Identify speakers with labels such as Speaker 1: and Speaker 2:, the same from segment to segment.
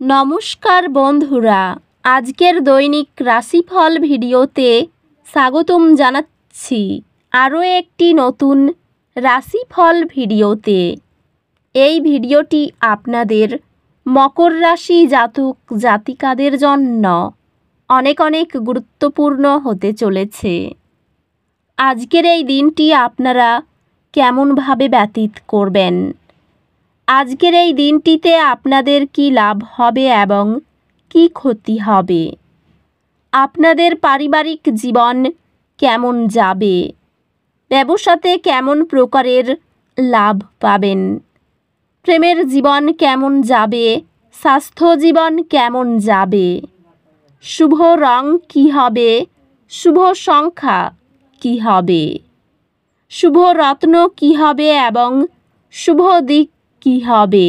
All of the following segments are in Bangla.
Speaker 1: নমস্কার বন্ধুরা, আজকের দৈনিক রাশিফল ভিডিওতে স্বাগতম জানাচ্ছি আরও একটি নতুন রাশিফল ভিডিওতে। এই ভিডিওটি আপনাদের মকর রাশি জাতক জাতিকাদের জন্য অনেক অনেক গুরুত্বপূর্ণ হতে চলেছে। আজকের এই দিনটি আপনারা কেমনভাবে ব্যতীত করবেন, আজকের এই দিনটিতে আপনাদের কি লাভ হবে এবং কি ক্ষতি হবে, আপনাদের পারিবারিক জীবন কেমন যাবে, ব্যবসাতে কেমন প্রকারের লাভ পাবেন, প্রেমের জীবন কেমন যাবে, স্বাস্থ্য জীবন কেমন যাবে, শুভ রং কি হবে, শুভ সংখ্যা কি হবে, শুভ রত্ন কি হবে এবং শুভ দিক কি হবে,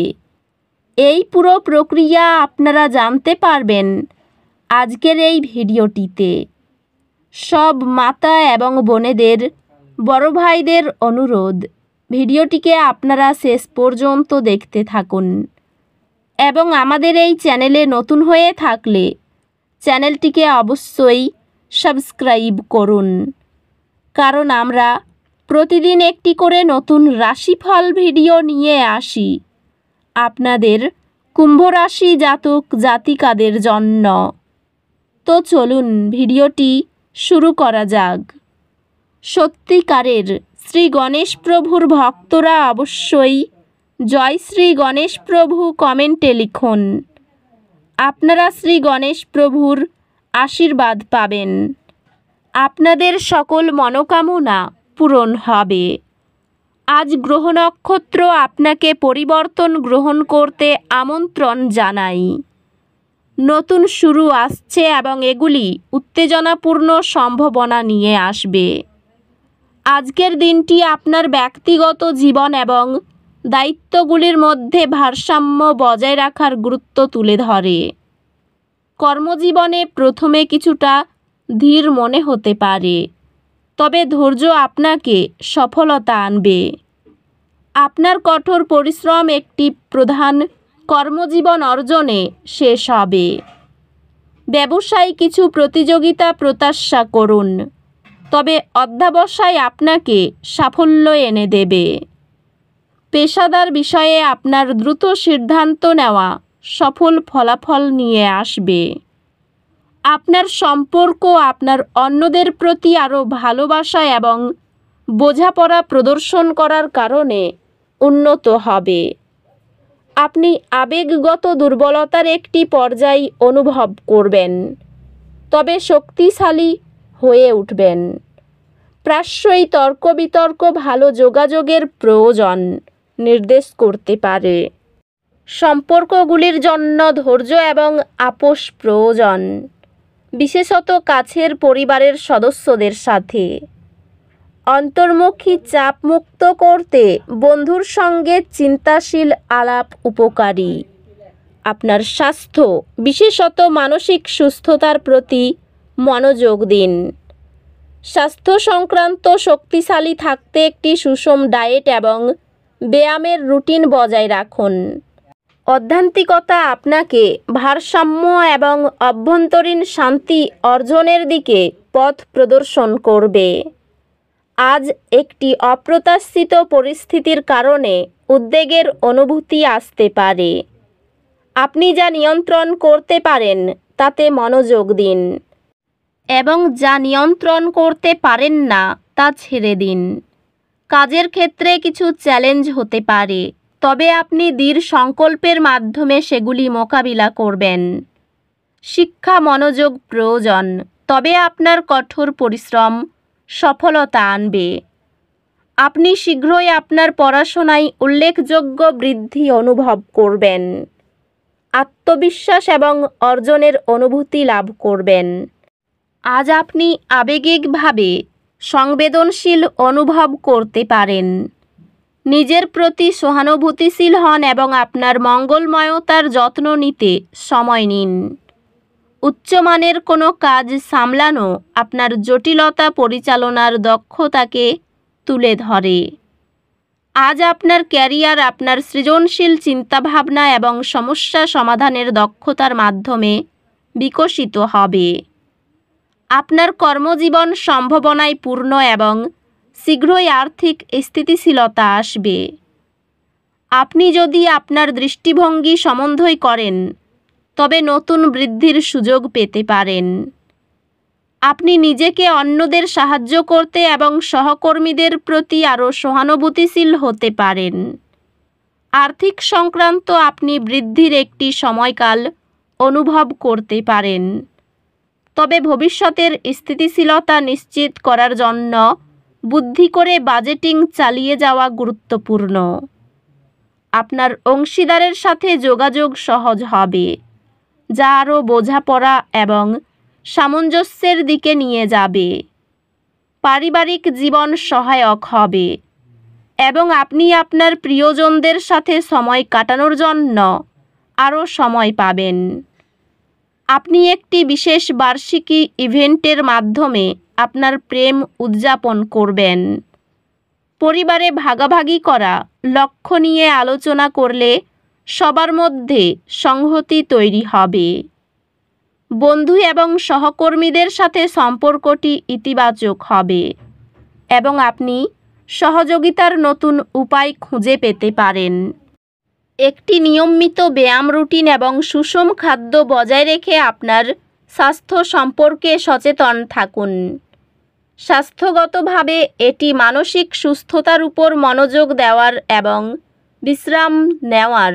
Speaker 1: এই পুরো প্রক্রিয়া আপনারা জানতে পারবেন আজকের এই ভিডিওটিতে। সব মাতা এবং বোনেদের, বড় ভাইদের অনুরোধ, ভিডিওটিকে আপনারা শেষ পর্যন্ত দেখতে থাকুন এবং আমাদের এই চ্যানেলে নতুন হয়ে থাকলে চ্যানেলটিকে অবশ্যই সাবস্ক্রাইব করুন, কারণ আমরা প্রতিদিন একটি করে নতুন রাশিফল ভিডিও নিয়ে আসি আপনাদের কুম্ভ রাশি জাতক জাতিকাদের জন্য। তো চলুন ভিডিওটি শুরু করা যাক। সত্যিকারের শ্রী গণেশ প্রভুর ভক্তরা অবশ্যই জয় শ্রী গণেশ প্রভু কমেন্টে লিখুন। আপনারা শ্রী গণেশ প্রভুর আশীর্বাদ পাবেন, আপনাদের সকল মনোকামনা পূরণ হবে। আজ গ্রহ নক্ষত্র আপনাকে পরিবর্তন গ্রহণ করতে আমন্ত্রণ জানাই। নতুন শুরু আসছে এবং এগুলি উত্তেজনাপূর্ণ সম্ভাবনা নিয়ে আসবে। আজকের দিনটি আপনার ব্যক্তিগত জীবন এবং দায়িত্বগুলির মধ্যে ভারসাম্য বজায় রাখার গুরুত্ব তুলে ধরে। কর্মজীবনে প্রথমে কিছুটা ধীর মনে হতে পারে, তবে ধৈর্য আপনাকে সফলতা আনবে। আপনার কঠোর পরিশ্রম একটি প্রধান কর্মজীবন অর্জনে শেষ হবে। ব্যবসায় কিছু প্রতিযোগিতা প্রত্যাশা করুন, তবে অধ্যবসায় আপনাকে সাফল্য এনে দেবে। পেশাদার বিষয়ে আপনার দ্রুত সিদ্ধান্ত নেওয়া সফল ফলাফল নিয়ে আসবে। আপনার সম্পর্ক আপনার অন্যদের প্রতি আরও ভালোবাসা এবং বোঝাপড়া প্রদর্শন করার কারণে উন্নত হবে। আপনি আবেগগত দুর্বলতার একটি পর্যায় অনুভব করবেন, তবে শক্তিশালী হয়ে উঠবেন। প্রায়শই তর্ক বিতর্ক ভালো যোগাযোগের প্রয়োজন নির্দেশ করতে পারে। সম্পর্কগুলির জন্য ধৈর্য এবং আপোষ প্রয়োজন, বিশেষত কাছের পরিবারের সদস্যদের সাথে। অন্তর্মুখী চাপ মুক্ত করতে বন্ধুর সঙ্গে চিন্তাশীল আলাপ উপকারী। আপনার স্বাস্থ্য, বিশেষত মানসিক সুস্থতার প্রতি মনোযোগ দিন। স্বাস্থ্য সংক্রান্ত শক্তিশালী থাকতে একটি সুষম ডায়েট এবং ব্যায়ামের রুটিন বজায় রাখুন। আধ্যাত্মিকতা আপনাকে ভারসাম্য এবং অভ্যন্তরীণ শান্তি অর্জনের দিকে পথ প্রদর্শন করবে। আজ একটি অপ্রত্যাশিত পরিস্থিতির কারণে উদ্বেগের অনুভূতি আসতে পারে। আপনি যা নিয়ন্ত্রণ করতে পারেন তাতে মনোযোগ দিন এবং যা নিয়ন্ত্রণ করতে পারেন না তা ছেড়ে দিন। কাজের ক্ষেত্রে কিছু চ্যালেঞ্জ হতে পারে, তবে আপনি দৃঢ় সংকল্পের মাধ্যমে সেগুলি মোকাবিলা করবেন। শিক্ষা মনোযোগ প্রয়োজন, তবে আপনার কঠোর পরিশ্রম সফলতা আনবে। আপনি শীঘ্রই আপনার পড়াশোনায় উল্লেখযোগ্য বৃদ্ধি অনুভব করবেন। আত্মবিশ্বাস এবং অর্জনের অনুভূতি লাভ করবেন। আজ আপনি আবেগিকভাবে সংবেদনশীল অনুভব করতে পারেন। নিজের প্রতি সহানুভূতিশীল হন এবং আপনার মঙ্গলময়তার যত্ন নিতে সময় নিন। উচ্চমানের কোনো কাজ সামলানো আপনার জটিলতা পরিচালনার দক্ষতাকে তুলে ধরে। আজ আপনার ক্যারিয়ার আপনার সৃজনশীল চিন্তাভাবনা এবং সমস্যা সমাধানের দক্ষতার মাধ্যমে বিকশিত হবে। আপনার কর্মজীবন সম্ভাবনায় পূর্ণ এবং শীঘ্রই আর্থিক স্থিতিশীলতা আসবে। আপনি যদি আপনার দৃষ্টিভঙ্গি সমন্বয় করেন তবে নতুন বৃদ্ধির সুযোগ পেতে পারেন। আপনি নিজেকে অন্যদের সাহায্য করতে এবং সহকর্মীদের প্রতি আরও সহানুভূতিশীল হতে পারেন। আর্থিক সংক্রান্ত আপনি বৃদ্ধির একটি সময়কাল অনুভব করতে পারেন, তবে ভবিষ্যতের স্থিতিশীলতা নিশ্চিত করার জন্য বুদ্ধি করে বাজেটিং চালিয়ে যাওয়া গুরুত্বপূর্ণ। আপনার অংশীদারের সাথে যোগাযোগ সহজ হবে, যা আরও বোঝাপড়া এবং সামঞ্জস্যের দিকে নিয়ে যাবে। পারিবারিক জীবন সহায়ক হবে এবং আপনি আপনার প্রিয়জনদের সাথে সময় কাটানোর জন্য আরও সময় পাবেন। আপনি একটি বিশেষ বার্ষিকী ইভেন্টের মাধ্যমে আপনার প্রেম উদযাপন করবেন। পরিবারে ভাগাভাগি করা লক্ষ্য নিয়ে আলোচনা করলে সবার মধ্যে সংহতি তৈরি হবে। বন্ধু এবং সহকর্মীদের সাথে সম্পর্কটি ইতিবাচক হবে এবং আপনি সহযোগিতার নতুন উপায় খুঁজে পেতে পারেন। একটি নিয়মিত ব্যায়াম রুটিন এবং সুষম খাদ্য বজায় রেখে আপনার স্বাস্থ্য সম্পর্কে সচেতন থাকুন। স্বাস্থ্যগতভাবে এটি মানসিক সুস্থতার উপর মনোযোগ দেওয়ার এবং বিশ্রাম নেওয়ার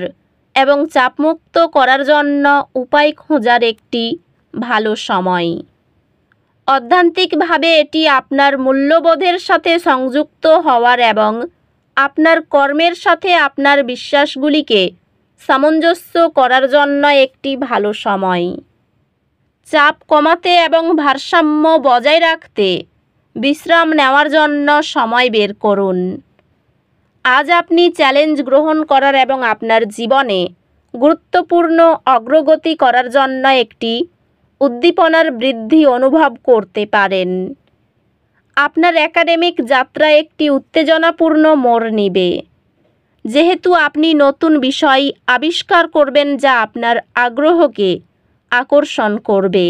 Speaker 1: এবং চাপমুক্ত করার জন্য উপায় খোঁজার একটি ভালো সময়। অধ্যাত্মিকভাবে এটি আপনার মূল্যবোধের সাথে সংযুক্ত হওয়ার এবং আপনার কর্মের সাথে আপনার বিশ্বাসগুলিকে সামঞ্জস্য করার জন্য একটি ভালো সময়। চাপ কমাতে এবং ভারসাম্য বজায় রাখতে বিশ্রাম নেওয়ার জন্য সময় বের করুন। আজ আপনি চ্যালেঞ্জ গ্রহণ করার এবং আপনার জীবনে গুরুত্বপূর্ণ অগ্রগতি করার জন্য একটি উদ্দীপনার বৃদ্ধি অনুভব করতে পারেন। আপনার একাডেমিক যাত্রা একটি উত্তেজনাপূর্ণ মোড় নেবে, যেহেতু আপনি নতুন বিষয় আবিষ্কার করবেন যা আপনার আগ্রহকে আকর্ষণ করবে।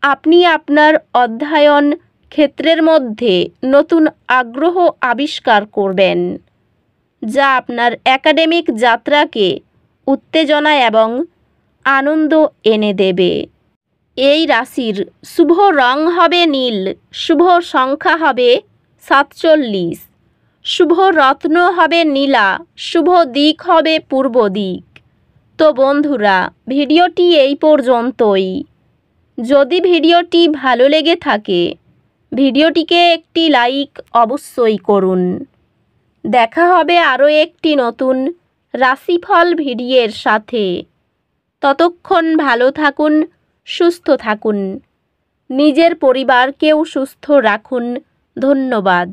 Speaker 1: আপনি আপনার অধ্যয়ন ক্ষেত্রের মধ্যে নতুন আগ্রহ আবিষ্কার করবেন, যা আপনার একাডেমিক যাত্রাকে উত্তেজনা এবং আনন্দ এনে দেবে। এই রাশির শুভ রং হবে নীল, শুভ সংখ্যা হবে 47, শুভ রত্ন হবে নীলা, শুভ দিক হবে পূর্ব দিক। তো বন্ধুরা, ভিডিওটি এই পর্যন্তই। যদি ভিডিওটি ভালো লেগে থাকে ভিডিওটিকে একটি লাইক অবশ্যই করুন। দেখা হবে আরও একটি নতুন রাশিফল ভিডিওর সাথে। ততক্ষণ ভালো থাকুন, সুস্থ থাকুন, নিজের পরিবারকেও সুস্থ রাখুন। ধন্যবাদ।